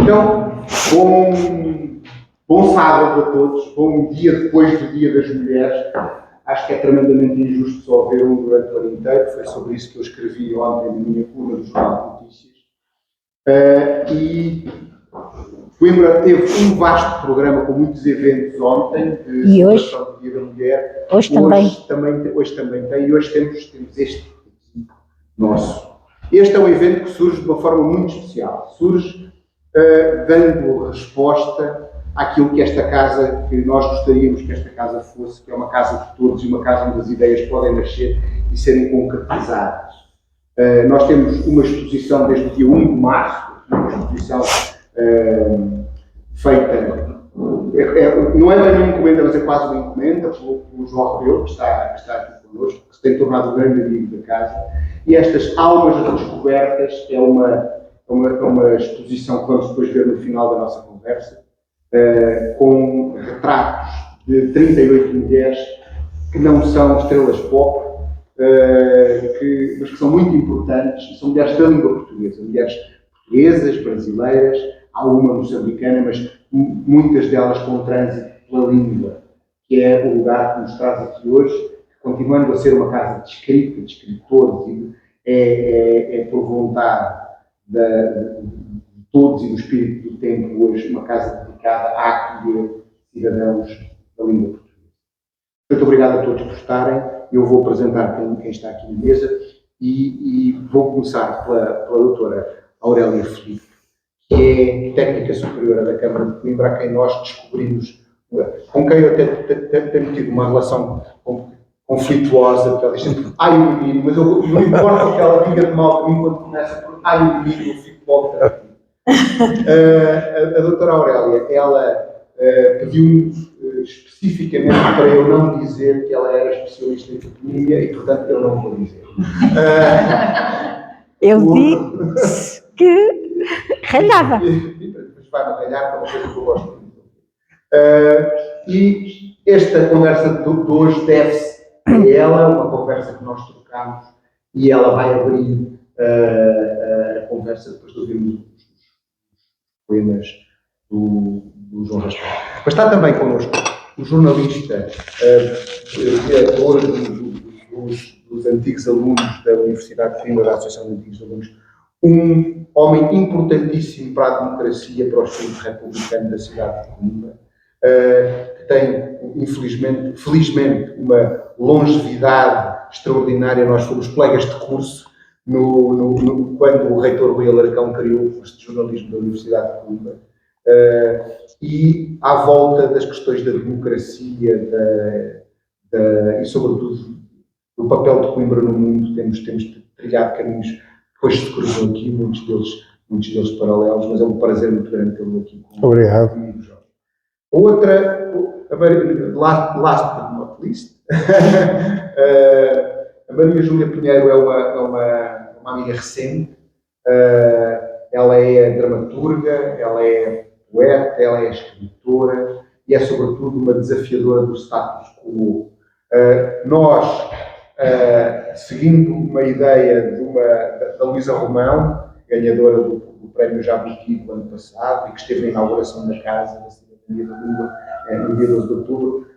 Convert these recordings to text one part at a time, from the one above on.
Então, bom sábado a todos, bom dia depois do Dia das Mulheres. Acho que é tremendamente injusto só haver um durante o ano inteiro, foi sobre isso que eu escrevi ontem na minha coluna do Jornal de Notícias. E Coimbra teve um vasto programa com muitos eventos ontem, de celebração do Dia da Mulher. Hoje também tem, e hoje temos este aqui, nosso. Este é um evento que surge de uma forma muito especial. Surge dando resposta àquilo que esta casa, que nós gostaríamos que esta casa fosse, que é uma casa de todos e uma casa onde as ideias podem nascer e serem concretizadas. Nós temos uma exposição desde o dia 1 de março, uma exposição feita, não é bem uma encomenda, mas é quase uma encomenda, pelo João Rebelo, que está aqui connosco, que se tem tornado um grande amigo da casa. E estas almas descobertas é uma exposição que vamos depois ver no final da nossa conversa, com retratos de 38 mulheres que não são estrelas pop, mas que são muito importantes, são mulheres da língua portuguesa, mulheres portuguesas, brasileiras, há uma moçambicana, mas muitas delas com trânsito pela língua, que é o lugar que nos traz aqui hoje, continuando a ser uma casa de escrita, de escritores, é por vontade de todos e do espírito do tempo hoje, uma casa dedicada à acolher cidadãos da língua portuguesa. Muito obrigado a todos por estarem. Eu vou apresentar quem está aqui na mesa e vou começar pela doutora Aurélia Filipe, que é técnica superiora da Câmara de Coimbra, a quem nós descobrimos, com quem eu tenho tido uma relação conflituosa, porque ela diz sempre, ai o menino, mas não importa o que ela diga de mal de mim quando começa por ai o menino, eu fico logo tranquilo. A doutora Aurélia, ela pediu-me especificamente para eu não dizer que ela era especialista em economia e, portanto, eu não vou dizer. Eu disse que ralhava. Depois vai-me ralhar para uma coisa que eu gosto muito. E esta conversa de hoje deve-se a ela, uma conversa que nós trocamos, e ela vai abrir a conversa depois de ouvirmos os poemas do João Rascal. Mas está também connosco o jornalista, diretor dos antigos alunos da Universidade de Coimbra, da Associação de Antigos Alunos, um homem importantíssimo para a democracia, para o espírito republicano da cidade de Coimbra, que tem, felizmente, uma longevidade extraordinária. Nós fomos colegas de curso quando o reitor Rui Alarcão criou o curso de jornalismo da Universidade de Coimbra. E à volta das questões da democracia e, sobretudo, do papel de Coimbra no mundo, temos trilhado caminhos que depois se cruzam aqui, muitos deles paralelos, mas é um prazer muito grande tê-lo aqui comigo. Obrigado. Outra, last but not least, a Maria Júlia Pinheiro é uma amiga recente. Ela é dramaturga, ela é poeta, ela é escritora e é, sobretudo, uma desafiadora do status quo. Nós, seguindo uma ideia da Luísa Romão, ganhadora do Prémio Jabuti do ano passado e que esteve na inauguração da Casa da Cidadania da Língua no dia 12 de outubro,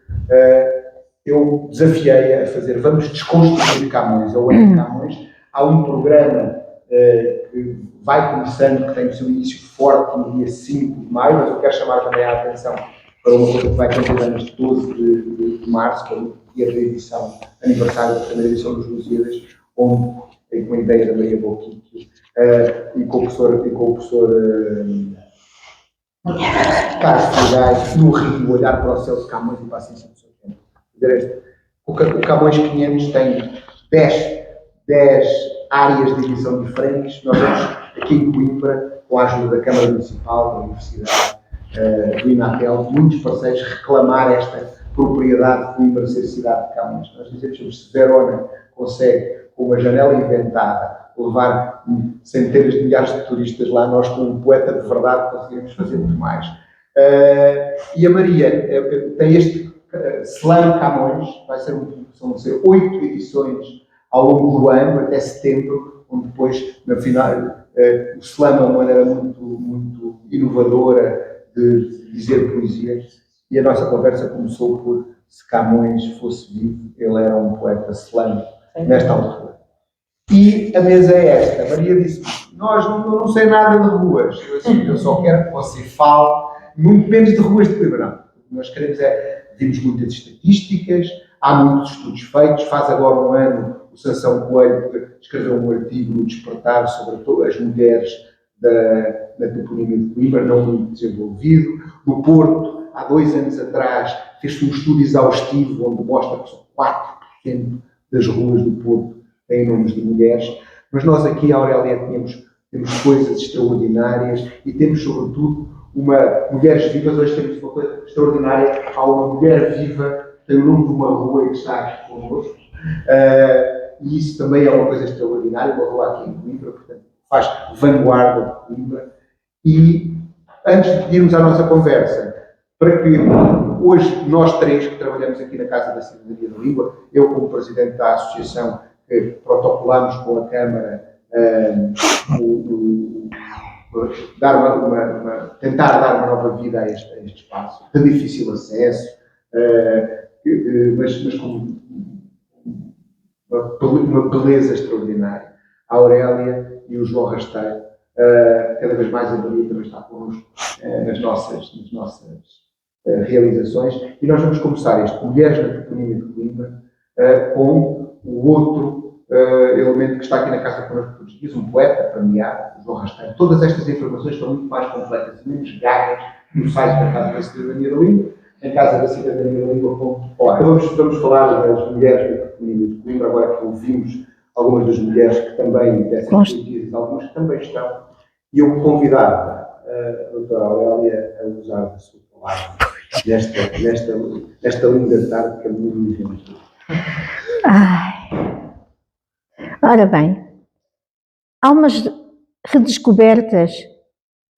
eu desafiei-a a fazer vamos desconstruir Camões, ou Camões. Há um programa que vai começando, que tem o seu início forte no dia 5 de maio, mas eu quero chamar também a atenção para uma coisa que vai acontecer neste 12 de março, que é o dia da edição, aniversário da primeira edição dos Lusíadas, onde tem uma ideia da Maria Boquique e com o professor Carlos Fugais, no Rio, olhar para o céu de Camões e para a ciência do seu tempo. O Camões 500 tem 10 áreas de edição diferentes. Nós vamos aqui em Coimbra, com a ajuda da Câmara Municipal, da Universidade, do Inatel, muitos parceiros, reclamar esta propriedade de Coimbra ser cidade de Camões. Nós dizemos que se Verona consegue, com uma janela inventada, levar centenas de milhares de turistas lá, nós, com um poeta de verdade, conseguimos fazer muito mais. E a Maria tem este Slam Camões, vão ser 8 edições ao longo do ano, até setembro, onde depois, o slam é uma maneira muito inovadora de dizer poesia, e a nossa conversa começou por se Camões fosse vivo, ele era um poeta slam nesta altura. E a mesa é esta. A Maria disse: não sei nada de ruas, eu só quero que você fale, muito menos de ruas de Coimbra. Não. O que nós queremos vimos muitas estatísticas, há muitos estudos feitos. Faz agora um ano o Sansão Coelho escreveu um artigo no Despertar sobre as mulheres da toponímia de Coimbra, não muito desenvolvido. No Porto, há 2 anos atrás, fez-se um estudo exaustivo onde mostra que só 4% das ruas do Porto têm nomes de mulheres. Mas nós aqui, Aurélia, temos coisas extraordinárias e temos, sobretudo, mulheres vivas. Hoje temos uma coisa extraordinária. Há uma mulher viva que tem o nome de uma rua e que está aqui connosco. E isso também é uma coisa extraordinária. Uma rua aqui em Coimbra, portanto, faz vanguarda de Coimbra. E antes de irmos à nossa conversa, para que hoje nós 3 que trabalhamos aqui na Casa da Cidadania da Língua, eu como Presidente da Associação, que protocolamos com a Câmara tentar dar uma nova vida a este espaço, de difícil acesso, mas com uma beleza extraordinária. A Aurélia e o João Rasteiro, cada vez mais a Maria também está connosco nas nossas realizações, e nós vamos começar este Mulheres na Toponímia de Coimbra com o outro elemento que está aqui na casa connosco todos os dias, um poeta premiado, o João Rasteiro. Todas estas informações estão muito mais completas e menos gagas no site da Casa da Cidadania da Língua, em casadacida.língua.org. Vamos falar das mulheres da Toponímia de Coimbra, agora que ouvimos algumas das mulheres que também, dessas poesias, algumas que também estão, e eu convidava a doutora Aurélia a usar a sua palavra nesta linda tarde que a minha vivemos. Ora bem, há umas redescobertas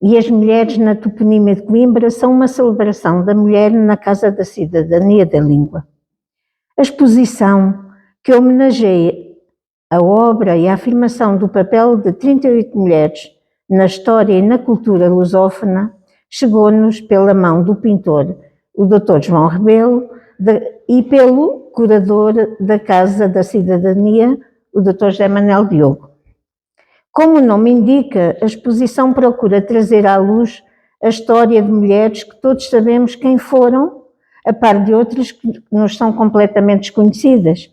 e as mulheres na toponímia de Coimbra são uma celebração da mulher na Casa da Cidadania da Língua. A exposição que homenageia a obra e a afirmação do papel de 38 mulheres na história e na cultura lusófona chegou-nos pela mão do pintor, o Dr. João Rebelo, e pelo curador da Casa da Cidadania, o Dr. José Manuel Diogo. Como o nome indica, a exposição procura trazer à luz a história de mulheres que todos sabemos quem foram, a par de outras que nos são completamente desconhecidas.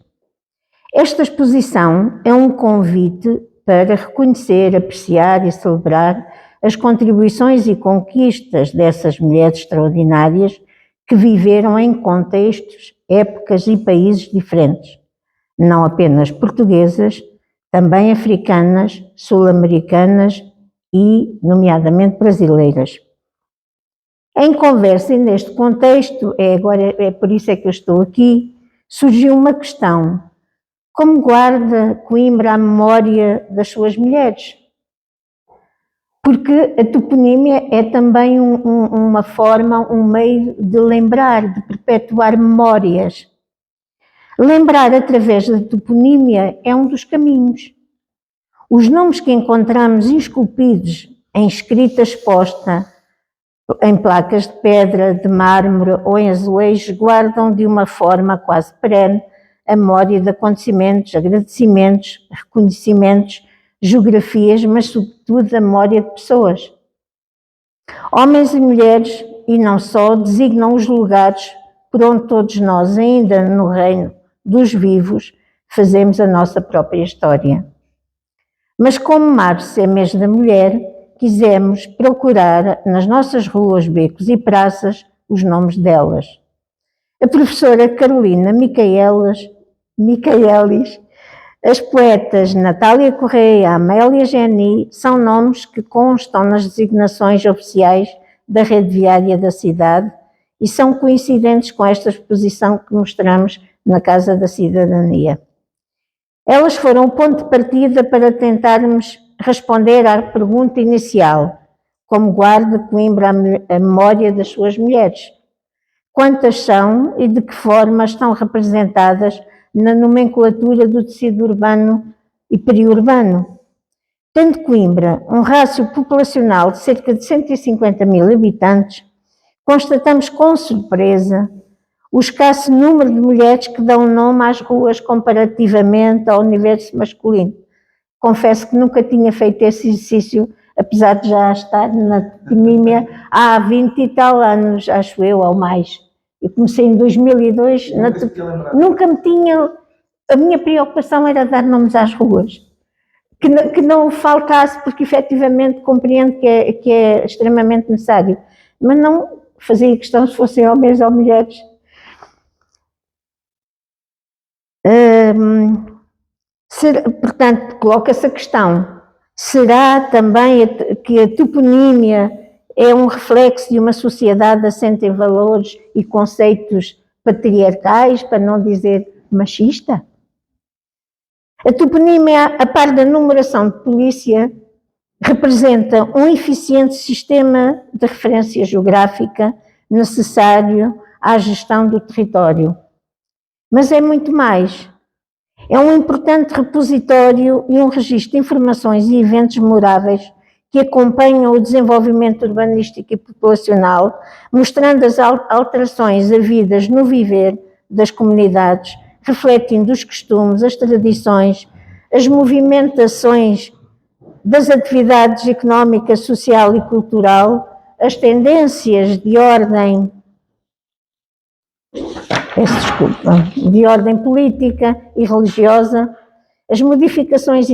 Esta exposição é um convite para reconhecer, apreciar e celebrar as contribuições e conquistas dessas mulheres extraordinárias que viveram em contextos, épocas e países diferentes, não apenas portuguesas, também africanas, sul-americanas e, nomeadamente, brasileiras. Em conversa e neste contexto, é por isso é que eu estou aqui, surgiu uma questão: como guarda Coimbra a memória das suas mulheres? Porque a toponímia é também uma forma, um meio de lembrar, de perpetuar memórias. Lembrar através da toponímia é um dos caminhos. Os nomes que encontramos esculpidos em escrita exposta, em placas de pedra, de mármore ou em azulejos, guardam de uma forma quase perene a memória de acontecimentos, agradecimentos, reconhecimentos, geografias, mas sobretudo a memória de pessoas. Homens e mulheres, e não só, designam os lugares por onde todos nós, ainda no reino dos vivos, fazemos a nossa própria história. Mas como março é mês da mulher, quisemos procurar nas nossas ruas, becos e praças os nomes delas. A professora Carolina Micaelis, as poetas Natália Correia, Amélia Geni, são nomes que constam nas designações oficiais da rede viária da cidade e são coincidentes com esta exposição que mostramos na Casa da Cidadania. Elas foram o ponto de partida para tentarmos responder à pergunta inicial: como guarda Coimbra a memória das suas mulheres? Quantas são e de que forma estão representadas na nomenclatura do tecido urbano e periurbano? Tendo Coimbra um rácio populacional de cerca de 150 mil habitantes, constatamos com surpresa o escasso número de mulheres que dão nome às ruas comparativamente ao universo masculino. Confesso que nunca tinha feito esse exercício, apesar de já estar na toponímia há 20 e tal anos, acho eu, ou mais. Eu comecei em 2002, nunca me tinha... A minha preocupação era dar nomes às ruas. Que não faltasse, porque efetivamente compreendo que é extremamente necessário, mas não fazia questão se fossem homens ou mulheres. Portanto, coloca-se a questão, será também que a toponímia é um reflexo de uma sociedade assente em valores e conceitos patriarcais, para não dizer machista? A toponímia, a par da numeração de polícia, representa um eficiente sistema de referência geográfica necessário à gestão do território. Mas é muito mais. É um importante repositório e um registro de informações e eventos memoráveis que acompanham o desenvolvimento urbanístico e populacional, mostrando as alterações havidas no viver das comunidades, refletindo os costumes, as tradições, as movimentações das atividades económica, social e cultural, as tendências de ordem, de ordem política e religiosa, as modificações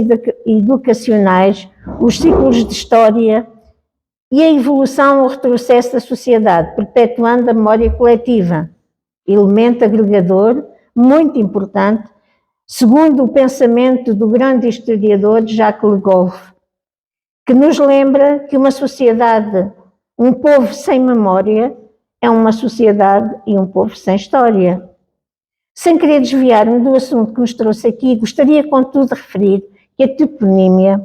educacionais, os ciclos de história e a evolução ou retrocesso da sociedade, perpetuando a memória coletiva, elemento agregador muito importante, segundo o pensamento do grande historiador Jacques Le Goff, que nos lembra que uma sociedade, um povo sem memória, é uma sociedade e um povo sem história. Sem querer desviar-me do assunto que nos trouxe aqui, gostaria, contudo, de referir que a toponímia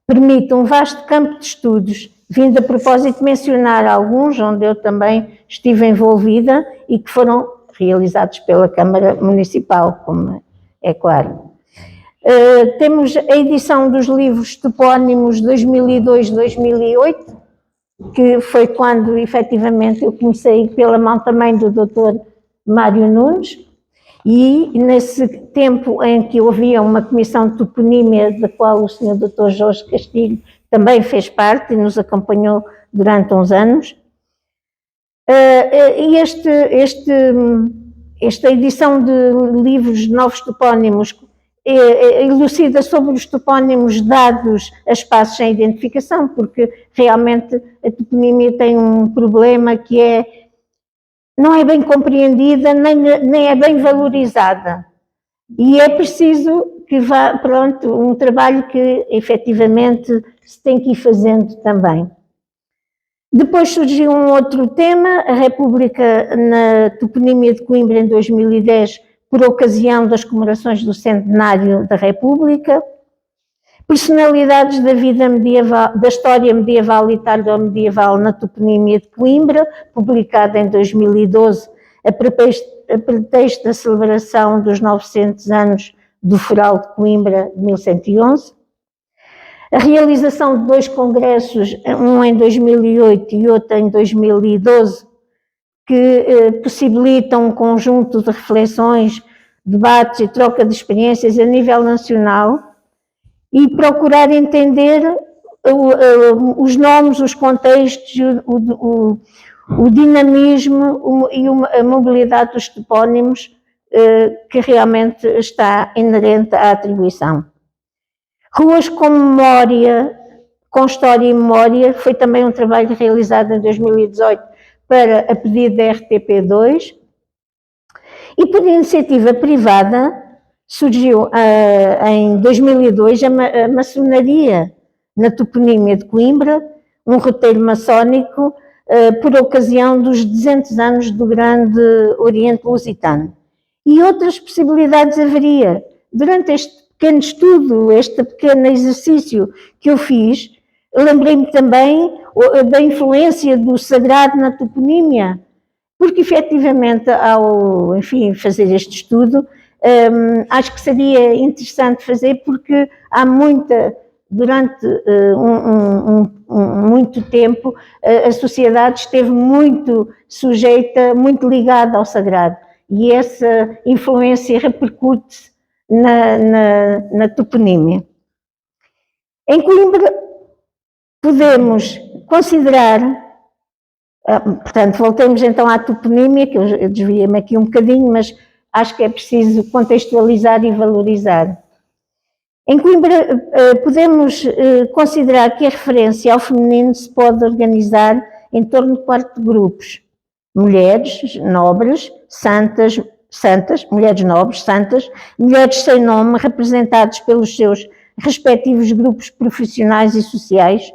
permite um vasto campo de estudos, vindo a propósito mencionar alguns, onde eu também estive envolvida e que foram realizados pela Câmara Municipal, como é claro. Temos a edição dos livros topónimos 2002-2008, que foi quando efetivamente eu comecei pela mão também do Dr. Mário Nunes, e nesse tempo em que havia uma comissão de toponímia, da qual o Sr. Dr. Jorge Castilho também fez parte e nos acompanhou durante uns anos, e esta edição de livros novos topónimos elucida sobre os topónimos dados a espaços sem identificação, porque realmente a toponímia tem um problema que não é bem compreendida, nem é bem valorizada. E é preciso que vá, pronto, um trabalho que efetivamente se tem que ir fazendo também. Depois surgiu um outro tema, a República na toponímia de Coimbra em 2010, por ocasião das comemorações do centenário da República. Personalidades da vida medieval, da história medieval e tardo-medieval na toponímia de Coimbra, publicada em 2012, a pretexto da celebração dos 900 anos do Foral de Coimbra de 1111. A realização de 2 congressos, um em 2008 e outro em 2012, que possibilitam um conjunto de reflexões, debates e troca de experiências a nível nacional, e procurar entender os nomes, os contextos, o dinamismo e a mobilidade dos topónimos que realmente está inerente à atribuição. Ruas com memória, com história e memória, foi também um trabalho realizado em 2018 para a pedido da RTP2, e por iniciativa privada surgiu em 2002 a maçonaria na toponímia de Coimbra, um roteiro maçónico por ocasião dos 200 anos do Grande Oriente Lusitano. E outras possibilidades haveria. Durante este pequeno estudo, este pequeno exercício que eu fiz, lembrei-me também da influência do sagrado na toponímia, porque efetivamente ao, enfim, fazer este estudo, acho que seria interessante fazer, porque há muita durante muito tempo, a sociedade esteve muito sujeita, muito ligada ao sagrado. E essa influência repercute na toponímia. Em Coimbra, podemos considerar, portanto, voltemos então à toponímia, que eu desviei-me aqui um bocadinho, mas acho que é preciso contextualizar e valorizar. Em Coimbra, podemos considerar que a referência ao feminino se pode organizar em torno de 4 grupos. Mulheres nobres, santas, mulheres nobres, santas, mulheres sem nome, representadas pelos seus respectivos grupos profissionais e sociais,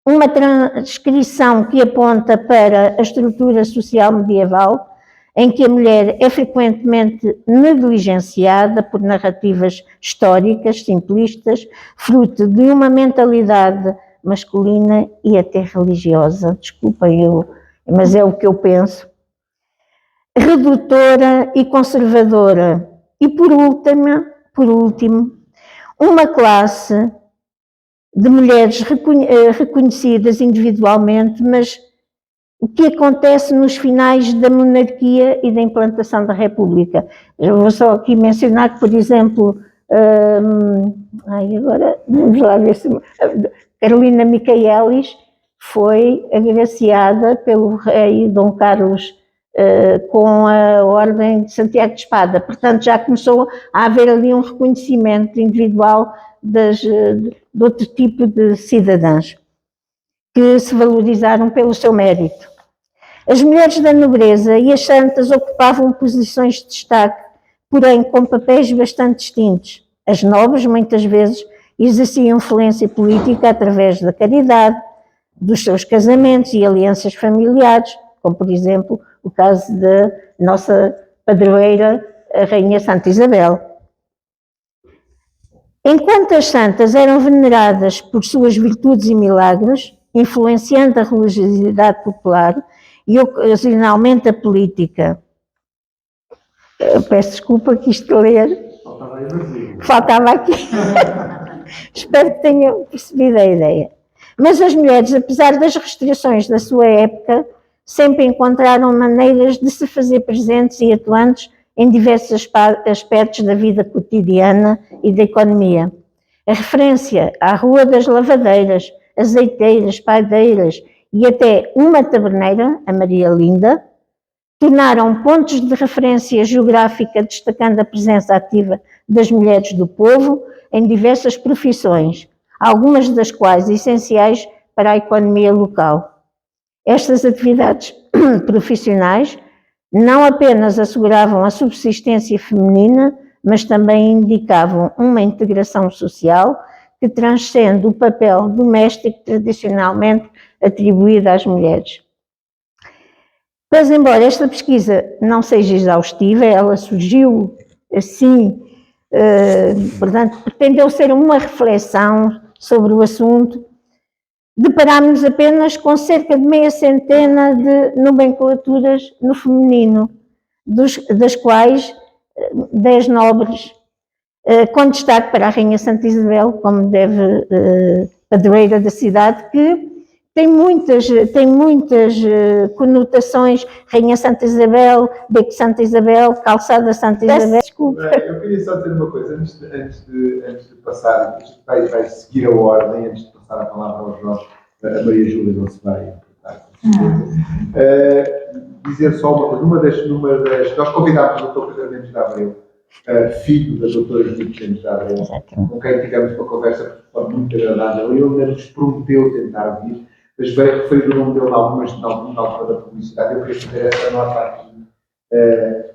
uma transcrição que aponta para a estrutura social medieval, em que a mulher é frequentemente negligenciada por narrativas históricas, simplistas, fruto de uma mentalidade masculina e até religiosa. Desculpem, mas é o que eu penso. Redutora e conservadora. E por último, uma classe de mulheres reconhecidas individualmente, mas o que acontece nos finais da monarquia e da implantação da República. Eu vou só aqui mencionar que, por exemplo, agora vamos lá ver se Carolina Michaelis foi agraciada pelo rei Dom Carlos com a Ordem de Santiago de Espada. Portanto, já começou a haver ali um reconhecimento individual de outro tipo de cidadãs que se valorizaram pelo seu mérito. As mulheres da nobreza e as santas ocupavam posições de destaque, porém com papéis bastante distintos. As nobres, muitas vezes, exerciam influência política através da caridade, dos seus casamentos e alianças familiares, como, por exemplo, o caso da nossa padroeira, a Rainha Santa Isabel. Enquanto as santas eram veneradas por suas virtudes e milagres, influenciando a religiosidade popular e ocasionalmente a política. Eu peço desculpa que isto de ler faltava aqui. Espero que tenham percebido a ideia. Mas as mulheres, apesar das restrições da sua época, sempre encontraram maneiras de se fazer presentes e atuantes em diversos aspectos da vida cotidiana e da economia. A referência à Rua das Lavadeiras, azeiteiras, padeiras e até uma taberneira, a Maria Linda, tornaram pontos de referência geográfica destacando a presença ativa das mulheres do povo em diversas profissões, algumas das quais essenciais para a economia local. Estas atividades profissionais não apenas asseguravam a subsistência feminina, mas também indicavam uma integração social que transcende o papel doméstico tradicionalmente atribuído às mulheres. Mas, embora esta pesquisa não seja exaustiva, ela surgiu assim, portanto, pretendeu ser uma reflexão sobre o assunto. Deparámos apenas com cerca de meia centena de nomenclaturas no feminino, das quais 10 nobres, com destaque para a Rainha Santa Isabel, como padroeira da cidade, que tem muitas conotações: Rainha Santa Isabel, Beco Santa Isabel, Calçada Santa Isabel. Desculpa. Eu queria só dizer uma coisa, antes de passar, vai seguir a ordem, antes de passar a palavra ao Jorge, a Maria Júlia não se vai importar, com certeza. Dizer só uma coisa, nós convidámos o Dr. Pedro Mendes de Abreu, filho da doutora Judite Mendes de Abreu, com quem tivemos uma conversa muito agradável, e ele nos prometeu tentar vir, mas veio referir o nome dele na altura da publicidade. Eu queria fazer essa nota aqui.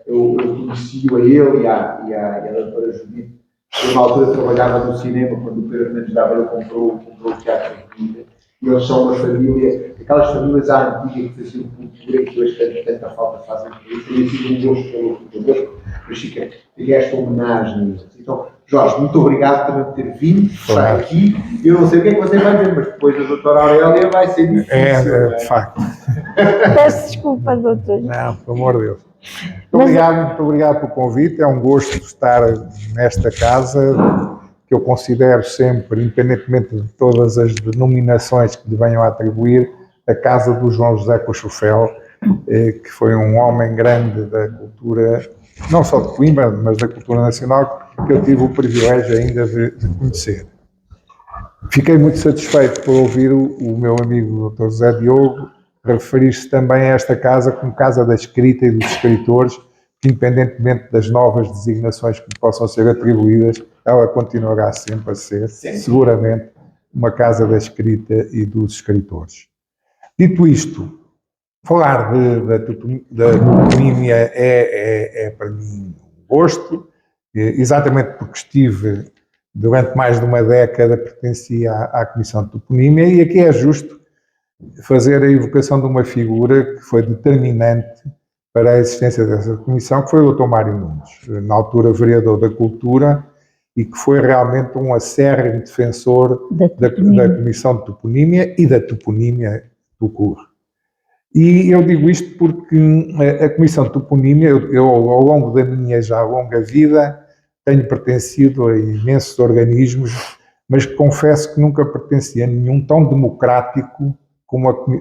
Eu conheci-o a ele e a doutora Judite. Eu, na altura, trabalhava no cinema quando o Pedro Mendes de Abreu comprou o Teatro de Vida. E eles são uma família, aquelas famílias à antiga que faziam cultura e que hoje tanta falta fazem por isso. E tive um gosto pelo convosco, mas fica esta homenagem. Então, Jorge, muito obrigado também por ter vindo, estar aqui. Eu não sei o que é que você vai ver, mas depois da doutora Aurélia vai ser difícil. De facto. Peço desculpa, doutor. Não, pelo amor de Deus. Muito obrigado pelo convite. É um gosto estar nesta casa, que que eu considero sempre, independentemente de todas as denominações que lhe venham a atribuir, a casa do João José Cochufel, que foi um homem grande da cultura, não só de Coimbra, mas da cultura nacional, que eu tive o privilégio ainda de conhecer. Fiquei muito satisfeito por ouvir o meu amigo Dr. José Diogo referir-se também a esta casa como casa da escrita e dos escritores, que independentemente das novas designações que possam ser atribuídas, ela continuará sempre a ser, seguramente, uma casa da escrita e dos escritores. Dito isto, falar da toponímia é para mim um gosto, exatamente porque estive durante mais de uma década, pertencia à Comissão de Toponímia, e aqui é justo fazer a evocação de uma figura que foi determinante para a existência dessa comissão, que foi o Dr. Mário Nunes, na altura vereador da Cultura, e que foi realmente um acérrimo defensor da Comissão de Toponímia e da toponímia do CUR. E eu digo isto porque a Comissão de Toponímia, eu ao longo da minha já longa vida, tenho pertencido a imensos organismos, mas confesso que nunca pertenci a nenhum tão democrático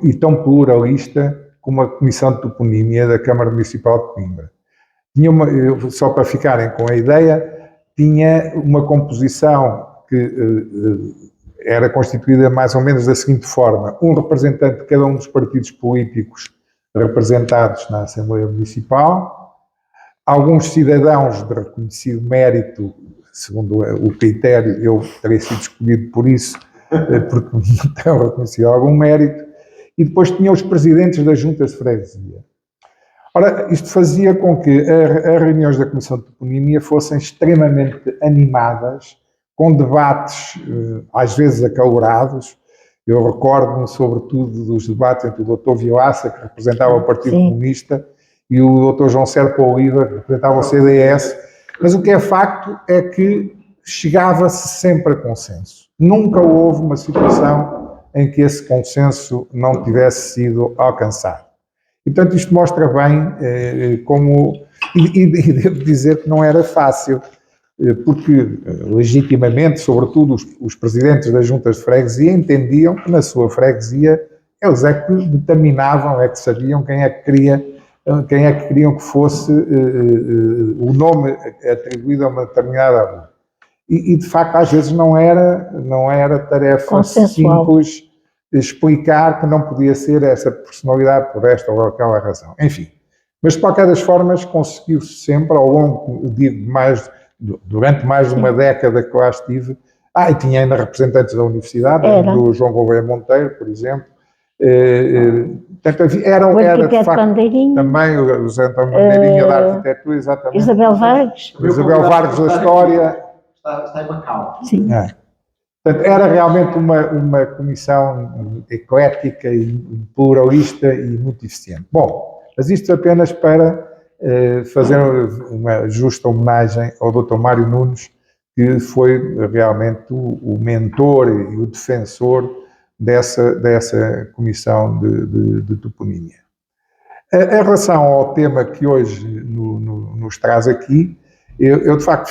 e tão pluralista como a Comissão de Toponímia da Câmara Municipal de Coimbra. Só para ficarem com a ideia, tinha uma composição que era constituída mais ou menos da seguinte forma: um representante de cada um dos partidos políticos representados na Assembleia Municipal, alguns cidadãos de reconhecido mérito, segundo o critério, eu terei sido escolhido por isso, porque não tenho reconhecido algum mérito, e depois tinha os presidentes das juntas de freguesia. Ora, isto fazia com que as reuniões da Comissão de Toponímia fossem extremamente animadas, com debates, às vezes acalorados. Eu recordo-me, sobretudo, dos debates entre o Dr. Vilaça, que representava o Partido Comunista, e o Dr. João Serpa Oliva, que representava o CDS, mas o que é facto é que chegava-se sempre a consenso. Nunca houve uma situação em que esse consenso não tivesse sido alcançado. E, portanto, isto mostra bem como... E devo dizer que não era fácil, porque, legitimamente, sobretudo os presidentes das juntas de freguesia entendiam que na sua freguesia eles é que determinavam, é que sabiam quem é que queriam que fosse o nome atribuído a uma determinada rua. E, de facto, às vezes não era tarefa simples explicar que não podia ser essa personalidade por esta ou aquela razão. Enfim, mas de qualquer das formas conseguiu-se sempre, ao longo, durante mais de uma década que lá estive, e tinha ainda representantes da universidade, do João Gouveia Monteiro, por exemplo. Era de facto também o José António Bandeirinha da arquitetura, exatamente. Isabel Vargas da história. Está em Macau. Sim. Portanto, era realmente uma comissão eclética e pluralista e muito eficiente. Bom, mas isto apenas para fazer uma justa homenagem ao Dr. Mário Nunes, que foi realmente o mentor e o defensor dessa comissão de toponímia. Em relação ao tema que hoje nos traz aqui, eu de facto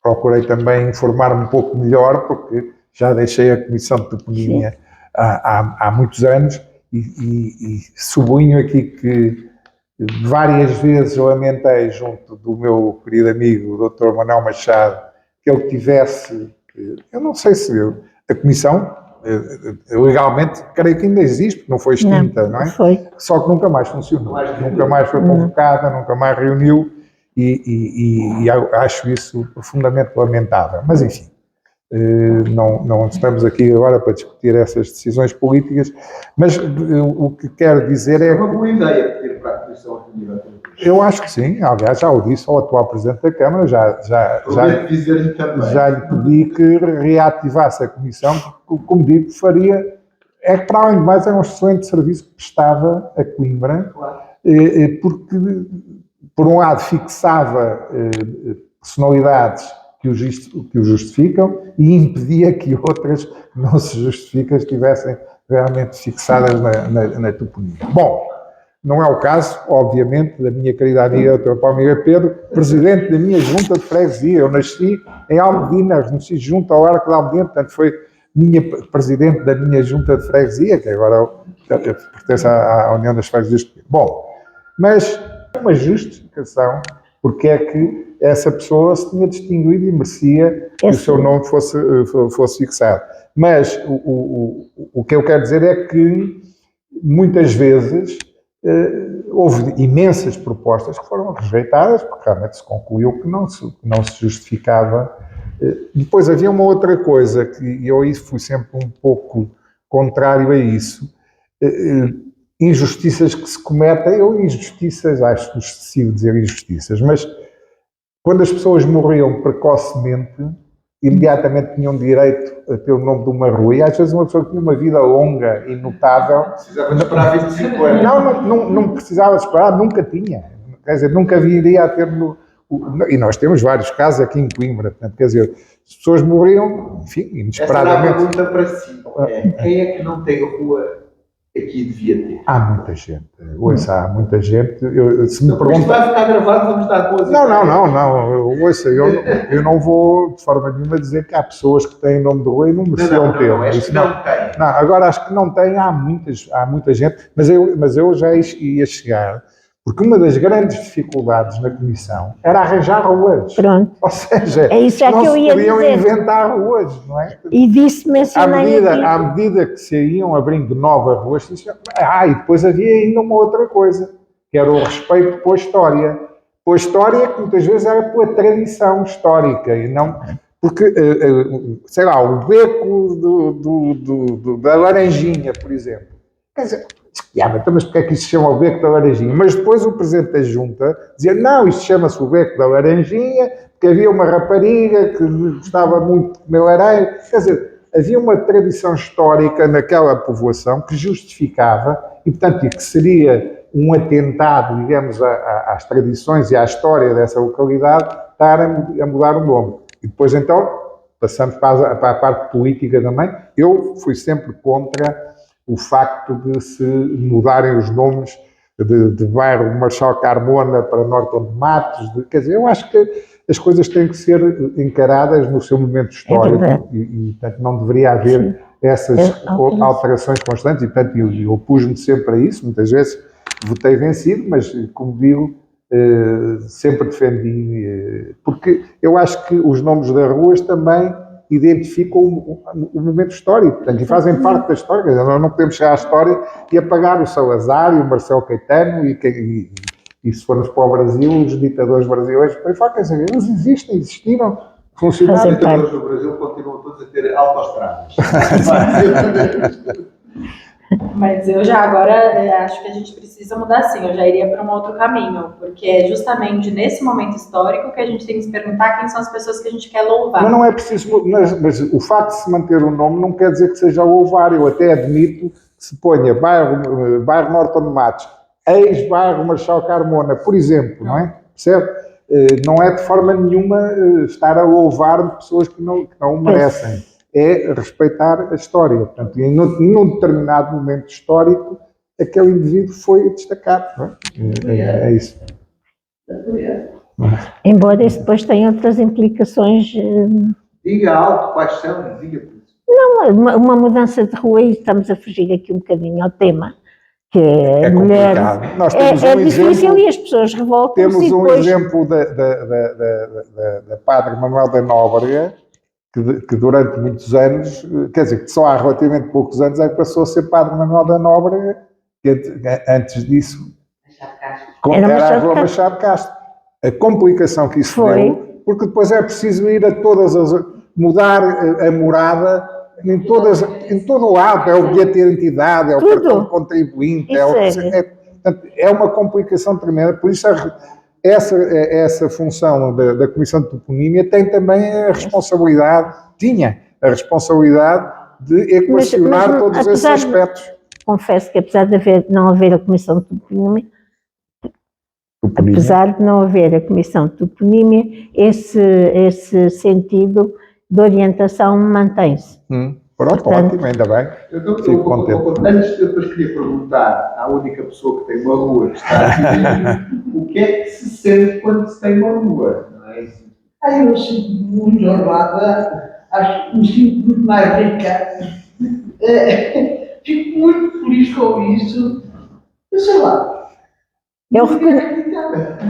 procurei também informar-me um pouco melhor, porque já deixei a comissão de toponímia há muitos anos, e sublinho aqui que várias vezes lamentei junto do meu querido amigo, o Dr. Manuel Machado, que ele tivesse, eu não sei se a comissão, legalmente, creio que ainda existe, porque não foi extinta, não é? Foi. Só que nunca mais funcionou, nunca mais foi convocada, nunca mais reuniu, e acho isso profundamente lamentável. Mas, enfim, não estamos aqui agora para discutir essas decisões políticas, mas o que quero dizer é... É uma boa ideia ter para a Comissão reunida. Eu acho que sim, aliás, já o disse ao atual Presidente da Câmara, já lhe pedi que reativasse a Comissão, porque, como digo, é que, para além de mais, é um excelente serviço que prestava a Coimbra, porque, por um lado, fixava personalidades que o justificam e impedia que outras que não se justificam estivessem realmente fixadas na toponímia. Bom, Não é o caso, obviamente, da minha querida amiga, doutora Palmeira Pedro, presidente da minha junta de freguesia. Eu nasci em Almedina, nasci junto ao Arco de Almedina, portanto foi minha presidente da minha junta de freguesia, que agora pertence à União das Freguesias. Bom, mas uma justificação porque é que essa pessoa se tinha distinguido e merecia que o seu nome fosse fixado. Mas o que eu quero dizer é que muitas vezes houve imensas propostas que foram rejeitadas porque realmente se concluiu que não se justificava. Depois havia uma outra coisa que eu fui sempre um pouco contrário a isso. Injustiças que se cometem, ou injustiças, acho excessivo dizer injustiças, mas quando as pessoas morriam precocemente, imediatamente tinham direito a ter o nome de uma rua, e às vezes uma pessoa que tinha uma vida longa e notável... Precisava de esperar 25 anos. Não precisava de esperar, nunca tinha. Quer dizer, nunca viria a ter... E nós temos vários casos aqui em Coimbra, portanto, quer dizer, as pessoas morriam, enfim, inesperadamente. Essa era a pergunta para si. Quem é que não tem rua aqui devia ter? Há muita gente. Ouça, há muita gente. Se me Isto pergunta... vai ficar gravado, vamos dar coisas. Não. Ouça, eu não vou de forma nenhuma dizer que há pessoas que têm nome de rua e não mereciam ter. Não, acho que não tem. Não, agora acho que não tem, há muita gente, mas eu já ia chegar, porque uma das grandes dificuldades na Comissão era arranjar ruas. Pronto. Ou seja, É isso não que eu se ia podiam dizer. inventar ruas, não é? E disse, mencionei aqui. À medida que se iam abrindo novas ruas, e depois havia ainda uma outra coisa, que era o respeito pela história. Pela história que muitas vezes era pela tradição histórica, e não... Porque, sei lá, o beco da Laranjinha, por exemplo. Quer dizer, mas porque é que isso se chama o beco da Laranjinha? Mas depois o Presidente da Junta dizia, não, isto chama-se o beco da Laranjinha, porque havia uma rapariga que gostava muito de comer laranja. Quer dizer, havia uma tradição histórica naquela povoação que justificava, e portanto que seria um atentado, digamos, às tradições e à história dessa localidade, estar a mudar o nome. E depois então, passamos para a parte política também. Eu fui sempre contra o facto de se mudarem os nomes de bairro Marechal Carmona para Norton de Matos. Quer dizer, eu acho que as coisas têm que ser encaradas no seu momento histórico e portanto, não deveria haver essas alterações constantes e, portanto, eu opus-me sempre a isso. Muitas vezes votei vencido, mas, como digo, sempre defendi, porque eu acho que os nomes das ruas também identificam o momento histórico, portanto, e fazem parte da história. Nós não podemos chegar à história e apagar o Salazar e o Marcelo Caetano e se formos para o Brasil, os ditadores brasileiros, quer dizer, eles existiram, funcionaram. Os ditadores do Brasil continuam todos a ter autoestradas. Mas eu já agora acho que a gente precisa mudar sim, eu já iria para um outro caminho, porque é justamente nesse momento histórico que a gente tem que se perguntar quem são as pessoas que a gente quer louvar. Mas não é preciso, mas o facto de se manter o nome não quer dizer que seja louvar. Eu até admito que se ponha bairro Norton de Matos, ex-bairro Marechal Carmona, por exemplo, não é? Percebe? Não é de forma nenhuma estar a louvar pessoas que não o merecem. É respeitar a história. Portanto, e num determinado momento histórico, aquele indivíduo foi destacado. Não é? É isso. Embora isso depois tenha outras implicações. Diga alto, quais são, diga por isso. Não, uma mudança de rua, e estamos a fugir aqui um bocadinho ao tema, que é mulher. Complicado. Nós temos é um difícil exemplo, e as pessoas revoltam-se. temos um depois... exemplo da Padre Manuel da Nóbrega, que durante muitos anos, quer dizer, que só há relativamente poucos anos é que passou a ser Padre Manuel da Nóbrega, que antes disso era a Rua Machado Castro. A complicação que isso deu, porque depois é preciso ir a mudar a morada em todo o lado, é o bilhete de identidade, é o cartão de contribuinte, é uma complicação tremenda, por isso essa função da Comissão de Toponímia tem também a responsabilidade, tinha a responsabilidade de equacionar todos esses aspectos. Confesso que apesar de não haver a Comissão de Toponímia, apesar de não haver a Comissão de Toponímia, esse sentido de orientação mantém-se. Pronto, Portanto, ótimo, ainda bem. Fico contente. Antes, eu depois queria perguntar à única pessoa que tem uma rua que está aqui, o que é que se sente quando se tem uma rua? Não é isso? Eu sinto-me muito honrada, acho que me sinto muito mais rica. Fico muito feliz com isso. Eu sei lá.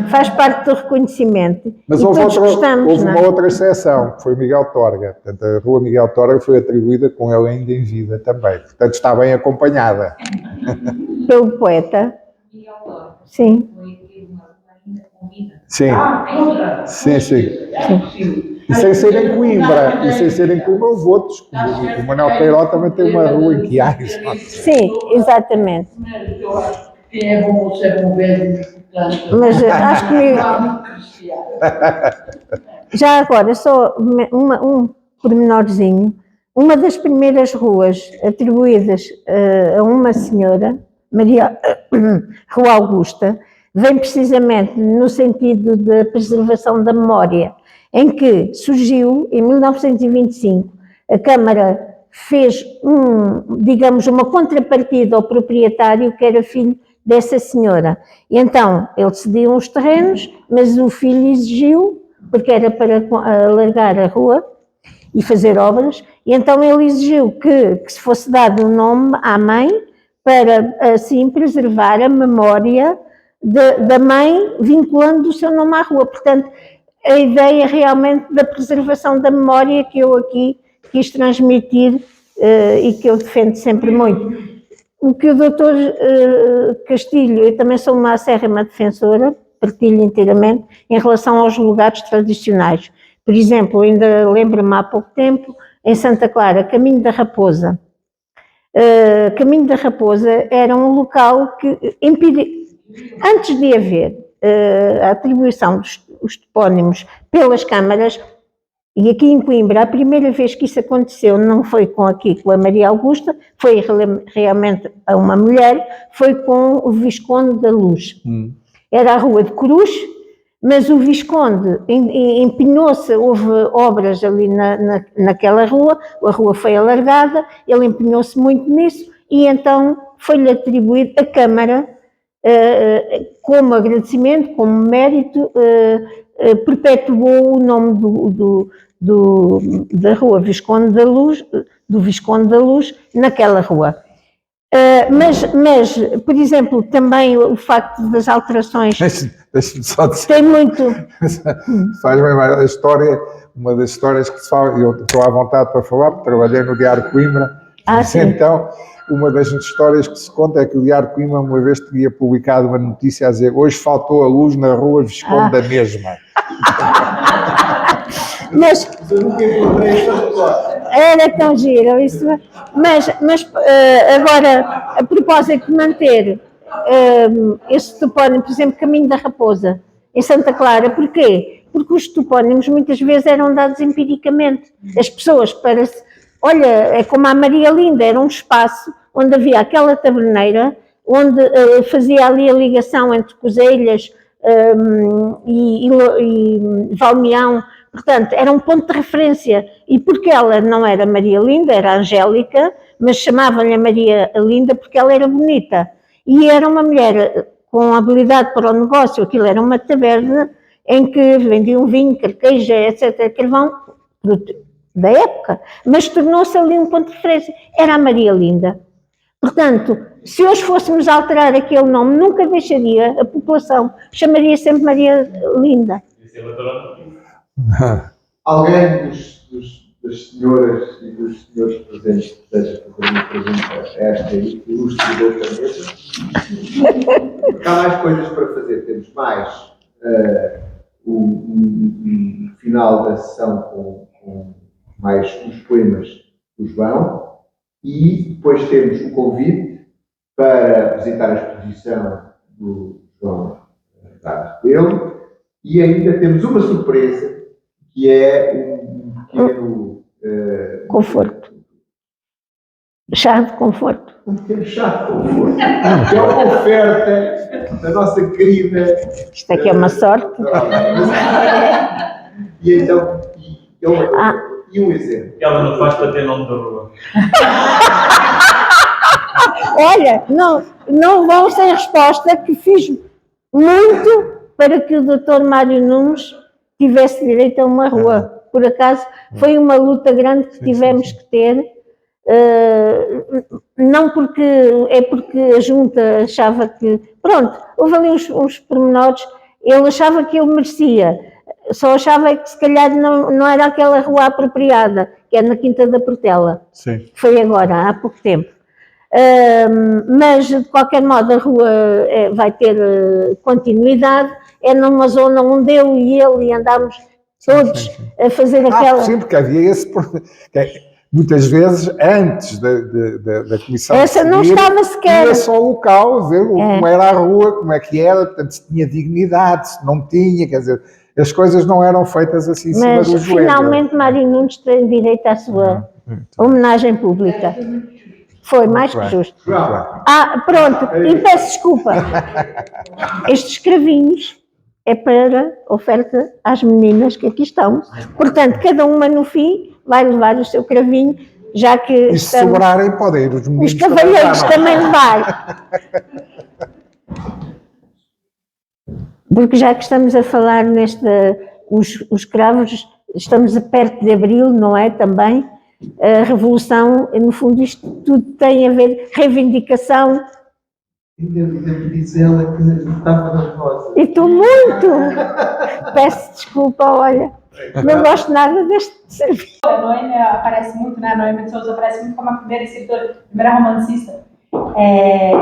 faz parte do reconhecimento. Mas e houve, todos gostamos, houve não uma é? outra exceção, que foi o Miguel Torga. Portanto, a Rua Miguel Torga foi atribuída com ele ainda em vida também. Portanto, está bem acompanhada. Pelo poeta. Miguel Torga. Sim. Foi aqui uma ainda com vida. Sim, Outra. sim, sim. Sim. E sem ser em Coimbra, houve outros. O Manuel Peiró também tem uma rua em Quiais. Sim, exatamente. Mas eu acho que quem é bom ou se é bom velho, portanto. Mas acho que Há muito cristiano. já agora, só um pormenorzinho. Uma das primeiras ruas atribuídas a uma senhora, Rua Augusta, vem precisamente no sentido da preservação da memória, em que surgiu, em 1925, a Câmara fez digamos, uma contrapartida ao proprietário que era filho dessa senhora. E então, ele cediu os terrenos, mas o filho exigiu, porque era para alargar a rua e fazer obras, e então ele exigiu que se fosse dado um nome à mãe para, assim, preservar a memória da mãe, vinculando o seu nome à rua. Portanto, a ideia realmente da preservação da memória que eu aqui quis transmitir e que eu defendo sempre muito. O que o doutor Castilho, eu também sou uma acérrima defensora, partilho inteiramente, em relação aos lugares tradicionais. Por exemplo, ainda lembro-me há pouco tempo, em Santa Clara, Caminho da Raposa. Caminho da Raposa era um local que, antes de haver a atribuição dos topónimos pelas câmaras, e aqui em Coimbra, a primeira vez que isso aconteceu não foi com a Maria Augusta, foi realmente a uma mulher, foi com o Visconde da Luz. Era a Rua de Cruz, mas o Visconde empenhou-se, houve obras ali naquela rua, a rua foi alargada, ele empenhou-se muito nisso e então foi-lhe atribuído a Câmara, como agradecimento, como mérito, perpetuou o nome da Rua Visconde da Luz, do Visconde da Luz, naquela rua. Mas, por exemplo, também o facto das alterações... Deixa-me só dizer. Tem muito... Faz-me lembrar a história, uma das histórias que se fala, eu estou à vontade para falar, porque trabalhei no Diário de Coimbra, sim. Então, uma das histórias que se conta é que o Diário de Coimbra uma vez teria publicado uma notícia a dizer: hoje faltou a luz na Rua Visconde da mesma. Mas era tão giro isso, mas agora, a propósito de manter esse topónimo, por exemplo, Caminho da Raposa, em Santa Clara, porquê? Porque os topónimos muitas vezes eram dados empiricamente. As pessoas, olha, é como a Maria Linda, era um espaço onde havia aquela taberneira, onde fazia ali a ligação entre Coselhas e Valmeão. Portanto, era um ponto de referência, e porque ela não era Maria Linda, era Angélica, mas chamavam-lhe a Maria Linda porque ela era bonita, e era uma mulher com habilidade para o negócio. Aquilo era uma taberna em que vendiam vinho, carqueja, etc., carvão, da época, mas tornou-se ali um ponto de referência, era a Maria Linda. Portanto, se hoje fôssemos alterar aquele nome, nunca deixaria, a população chamaria sempre Maria Linda. Alguém das senhoras e dos senhores presentes que deseja fazer uma pergunta a esta ilustre doutora mesa? Porque há mais coisas para fazer. Temos mais um final da sessão com mais uns poemas do João, e depois temos o convite para visitar a exposição do João dele, e ainda temos uma surpresa, que é um pequeno conforto. Chá de conforto. Um pequeno chá de conforto, que é uma oferta da nossa querida... Isto aqui é uma sorte. E então, e um exemplo. Ela não faz para ter nome da rua. Olha, não vão sem resposta que fiz muito para que o Dr. Mário Nunes tivesse direito a uma rua. Por acaso, foi uma luta grande que tivemos que ter, não porque a Junta achava que, pronto, houve ali uns pormenores, ele achava que eu merecia, só achava que se calhar não era aquela rua apropriada, que é na Quinta da Portela, que foi agora, há pouco tempo. Mas, de qualquer modo, a rua vai ter continuidade, é numa zona onde eu e ele andámos todos a fazer aquela... Sim, porque havia esse... Muitas vezes, antes da comissão essa não estava sequer. Ia só o local, ver como era a rua, como é que era, portanto, se tinha dignidade, se não tinha, quer dizer, as coisas não eram feitas assim em cima do joelho. Mas, finalmente, Mário Nunes tem direito à sua homenagem pública. Foi mais que justo. Pronto, e peço desculpa. Estes cravinhos é para oferta às meninas que aqui estão. Portanto, cada uma no fim vai levar o seu cravinho, já que... E se sobrarem, podem ir os meninos. Os cavalheiros também levar. Porque já que estamos a falar os cravos, estamos perto de abril, não é? Também. A revolução, no fundo, isto tudo tem a ver, reivindicação. Devo dizer-lhe que estava nervosa. E estou muito! Peço desculpa, olha, não gosto nada deste serviço. A Noêmia aparece muito, né? A Noêmia de Souza aparece muito como a primeira escritora, primeira romancista,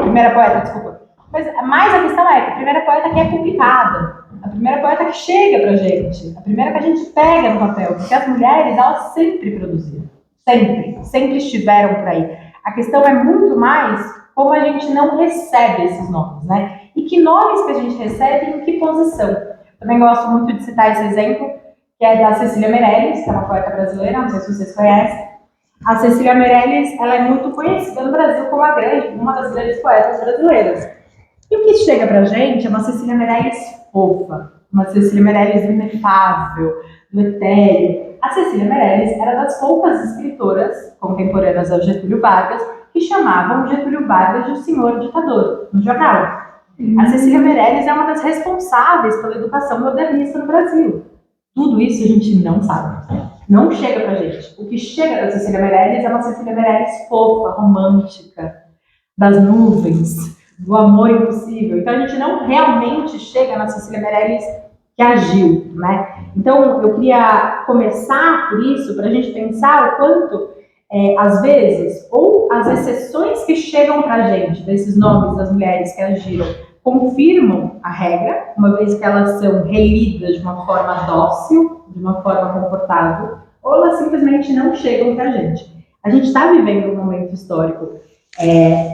primeira poeta, desculpa. Mas a questão é que a primeira poeta que é publicada, a primeira poeta que chega pra gente, a primeira que a gente pega no papel, porque as mulheres, elas sempre produziram. Sempre estiveram por aí. A questão é muito mais como a gente não recebe esses nomes, né? E que nomes que a gente recebe e em que posição. Também gosto muito de citar esse exemplo, que é da Cecília Meirelles, que é uma poeta brasileira, não sei se vocês conhecem. A Cecília Meirelles, ela é muito conhecida no Brasil como uma das grandes poetas brasileiras. E o que chega pra gente é uma Cecília Meirelles fofa, uma Cecília Meirelles inefável, do etéreo. A Cecília Meirelles era das poucas escritoras contemporâneas ao Getúlio Vargas que chamavam Getúlio Vargas de o senhor ditador, no jornal. A Cecília Meirelles é uma das responsáveis pela educação modernista no Brasil. Tudo isso a gente não sabe. Não chega pra gente. O que chega da Cecília Meirelles é uma Cecília Meirelles fofa, romântica, das nuvens, do amor impossível. Então a gente não realmente chega na Cecília Meirelles que agiu, né? Então, eu queria começar por isso, para a gente pensar o quanto, às vezes, ou as exceções que chegam para a gente, desses nomes das mulheres que agiram, confirmam a regra, uma vez que elas são relidas de uma forma dócil, de uma forma confortável, ou elas simplesmente não chegam para a gente. A gente está vivendo um momento histórico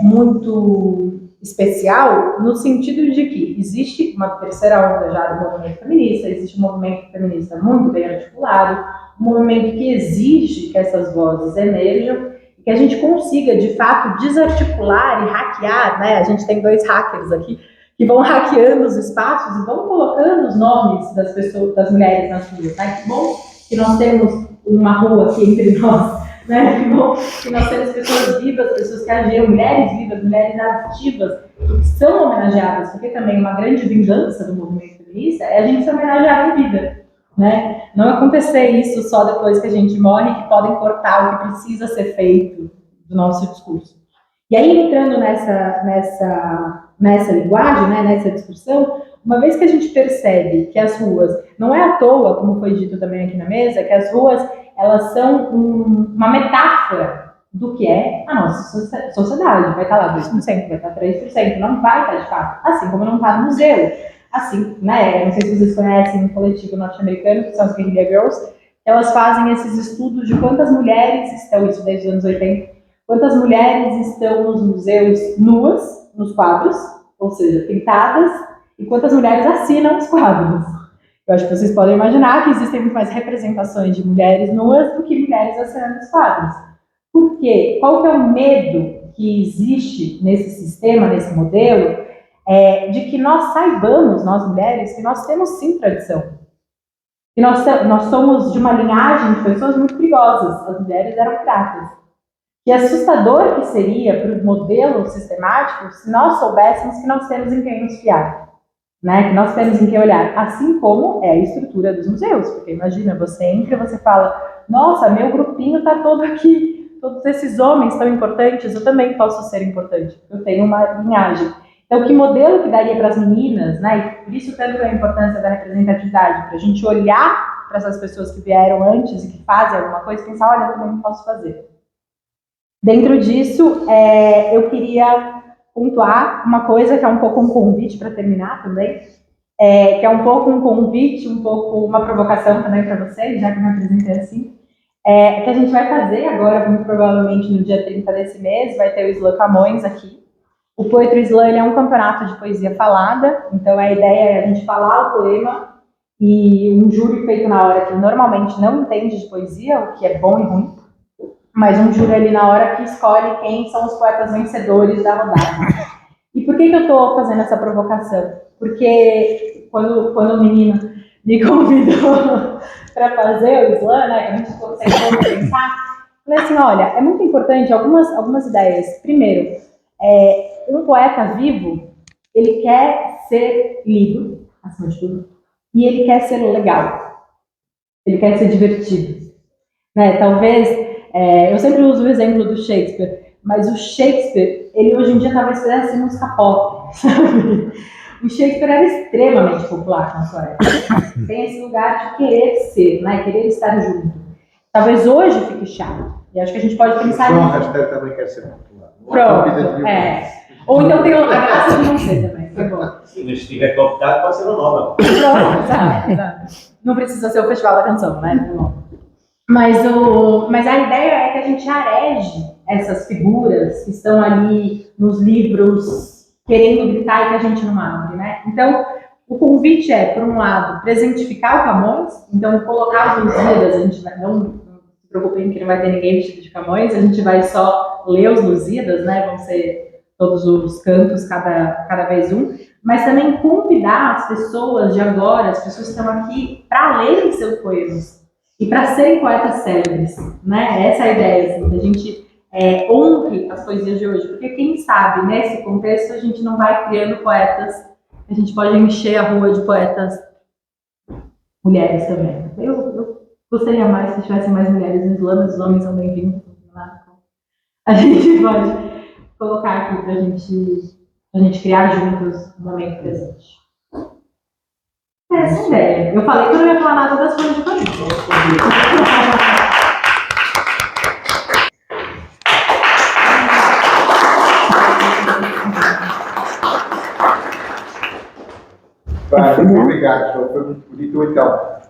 muito especial, no sentido de que existe uma terceira onda já do movimento feminista, existe um movimento feminista muito bem articulado, um movimento que exige que essas vozes emerjam e que a gente consiga, de fato, desarticular e hackear, né? A gente tem 2 hackers aqui que vão hackeando os espaços e vão colocando os nomes das pessoas, das mulheres nas ruas, né? Que bom que nós temos uma rua aqui entre nós, né? Que bom que nós temos pessoas vivas, pessoas que agiram, mulheres vivas, mulheres ativas, que são homenageadas, porque também uma grande vingança do movimento feminista é a gente ser homenageada em vida, né? Não acontecer isso só depois que a gente morre, que podem cortar o que precisa ser feito do nosso discurso. E aí, entrando nessa linguagem, né, nessa discussão, uma vez que a gente percebe que as ruas, não é à toa, como foi dito também aqui na mesa, que as ruas, elas são uma metáfora do que é a nossa sociedade. Vai estar lá 2%, vai estar 3%, não vai estar de fato, assim como não está no museu. Assim, né, não sei se vocês conhecem um coletivo norte-americano, que são as Guerrilla Girls, elas fazem esses estudos de quantas mulheres estão, isso desde os anos 80, quantas mulheres estão nos museus nuas, nos quadros, ou seja, pintadas, e quantas mulheres assinam os quadros. Eu acho que vocês podem imaginar que existem muito mais representações de mulheres nuas do que mulheres assinando os quadros. Por quê? Qual que é o medo que existe nesse sistema, nesse modelo, de que nós saibamos, nós mulheres, que nós temos sim tradição. que nós somos de uma linhagem de pessoas muito perigosas, as mulheres eram piratas. E assustador que seria para o modelo sistemático se nós soubéssemos que nós temos em quem nos fiar, né? Que nós temos em quem olhar, assim como é a estrutura dos museus, porque imagina, você entra e você fala, nossa, meu grupinho está todo aqui, todos esses homens tão importantes, eu também posso ser importante, eu tenho uma linhagem. Então, que modelo que daria para as meninas, né? E por isso tanto a importância da representatividade, para a gente olhar para essas pessoas que vieram antes e que fazem alguma coisa e pensar, olha, eu também posso fazer. Dentro disso, eu queria pontuar uma coisa que é um pouco um convite para terminar também, que é um pouco um convite, um pouco uma provocação também para vocês, já que eu me apresentei assim, que a gente vai fazer agora, muito provavelmente no dia 30 desse mês, vai ter o Slam Camões aqui. O Poetry Slam é um campeonato de poesia falada, então a ideia é a gente falar o poema e um júri feito na hora que normalmente não entende de poesia, o que é bom e ruim, mas um júri ali na hora que escolhe quem são os poetas vencedores da rodada. E por que eu estou fazendo essa provocação? Porque quando o menino me convidou para fazer o Slam, né, que a gente ficou sem pensar, eu falei assim, olha, é muito importante algumas ideias. Primeiro, um poeta vivo, ele quer ser lido, acima de tudo, e ele quer ser legal, ele quer ser divertido. Né? Talvez, eu sempre uso o exemplo do Shakespeare, mas o Shakespeare, ele hoje em dia talvez fizesse música pop, sabe? O Shakespeare era extremamente popular na sua época. Tem esse lugar de querer ser, né? Querer estar junto. Talvez hoje fique chato. E acho que a gente pode pensar João nisso. Rasteiro também quer ser popular. Pronto, Ou então tem a graça de não ser também, foi bom. Se não estiver cooptado, pode ser uma nova. Pronto, exato. Não precisa ser o Festival da Canção, né? Mas a ideia é que a gente areje essas figuras que estão ali nos livros querendo gritar e que a gente não abre, né? Então, o convite é, por um lado, presentificar o Camões, então colocar os Lusíadas, a gente vai, não se preocupem que não vai ter ninguém vestido de Camões, a gente vai só ler os Lusíadas, né? Vão ser todos os cantos, cada vez um, mas também convidar as pessoas de agora, as pessoas que estão aqui, para lerem seus poemas e para serem poetas célebres, né? Essa é a ideia, assim, da gente honre as poesias de hoje, porque quem sabe, nesse contexto, a gente não vai criando poetas, a gente pode encher a rua de poetas mulheres também. Eu gostaria mais se tivessem mais mulheres no Slam, os homens são bem-vindos. A gente pode colocar aqui para a gente criar juntos no momento presente. Essa é a ideia. Eu falei que eu não ia falar nada das coisas de política. Muito obrigado, João. Foi muito bonito. Então,